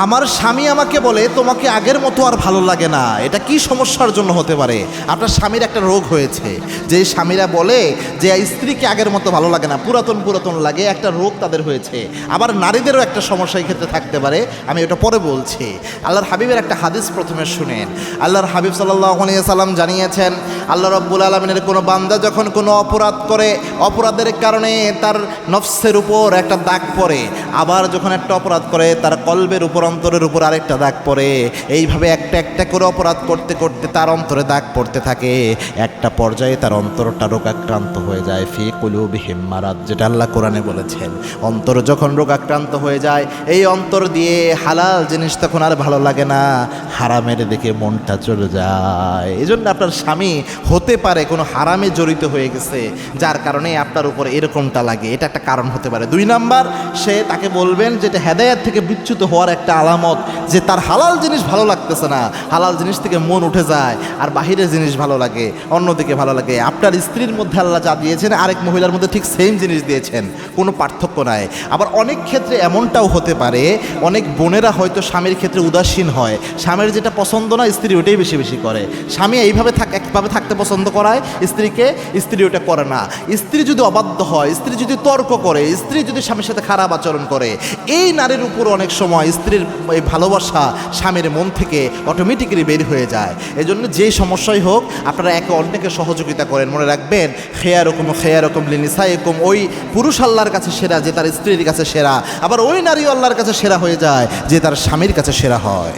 আমার স্বামী আমাকে বলে তোমাকে আগের মতো আর ভালো লাগে না। এটা কি সমস্যার জন্য হতে পারে? আপনার স্বামীর একটা রোগ হয়েছে, যে স্বামীরা বলে যে স্ত্রীকে আগের মতো ভালো লাগে না, পুরাতন পুরাতন লাগে, একটা রোগ তাদের হয়েছে। আবার নারীদেরও একটা সমস্যা এই ক্ষেত্রে থাকতে পারে, আমি এটা পরে বলছি। আল্লাহর হাবিবের একটা হাদিস প্রথমে শুনেন। আল্লাহর হাবিব সাল্লাল্লাহু আলাইহি সাল্লাম জানিয়েছেন, আল্লাহ রাব্বুল আলামিনের কোনো বান্দা যখন কোনো অপরাধ করে, অপরাধের কারণে তার নফসের উপর একটা দাগ পড়ে, আবার যখন একটা অপরাধ করে তার কলবের উপর, অন্তরের উপর আরেকটা দাগ পড়ে, এইভাবে একটা একটা করে অপরাধ করতে করতে তার অন্তরে দাগ পড়তে থাকে। একটা পর্যায়ে তার অন্তরটা রোগাক্রান্ত হয়ে যায়, ফি কুলুবিহিম মারাদ, যেটা আল্লাহ কোরআনে বলেছেন। অন্তর যখন রোগাক্রান্ত হয়ে যায়, এই অন্তর দিয়ে হালাল জিনিস তখন আর ভালো লাগে না, হারামের দিকে মনটা চলে যায়। এই জন্য আপনার স্বামী হতে পারে কোনো হারামে জড়িত হয়ে গেছে, যার কারণে আপনার উপর এরকমটা লাগে। এটা একটা কারণ হতে পারে। 2 নাম্বার, সে তাকে বলবেন যেটা হেদায়েত থেকে বিচ্যুত হওয়ার একটা আলামত, যে তার হালাল জিনিস ভালো লাগতেছে না, হালাল জিনিস থেকে মন উঠে যায় আর বাহিরের জিনিস ভালো লাগে, অন্যদিকে ভালো লাগে। আপনার স্ত্রীর মধ্যে আল্লাহ যা দিয়েছেন আরেক মহিলার মধ্যে ঠিক সেম জিনিস দিয়েছেন, কোনো পার্থক্য নাই। আবার অনেক ক্ষেত্রে এমনটাও হতে পারে, অনেক বোনেরা হয়তো স্বামীর ক্ষেত্রে উদাসীন হয়, স্বামীর যেটা পছন্দ না স্ত্রী ওটাই বেশি বেশি করে। স্বামী এইভাবে একভাবে থাকতে পছন্দ করায় স্ত্রীকে, স্ত্রী ওটা করে না। স্ত্রী যদি অবাধ্য হয়, স্ত্রী যদি তর্ক করে, স্ত্রী যদি স্বামীর সাথে খারাপ আচরণ করে, এই নারীর উপর অনেক সময় স্ত্রীর এই ভালোবাসা স্বামীর মন থেকে অটোমেটিক্যালি বের হয়ে যায়। এই জন্য যেই সমস্যাই হোক আপনারা একে অন্যকে সহযোগিতা করেন। মনে রাখবেন, খেয়ারকম লিনিসাইকুম, ওই পুরুষ আল্লাহর কাছে সেরা যে তার স্ত্রীর কাছে সেরা, আবার ওই নারী আল্লাহর কাছে সেরা হয়ে যায় যে তার স্বামীর কাছে সেরা হয়।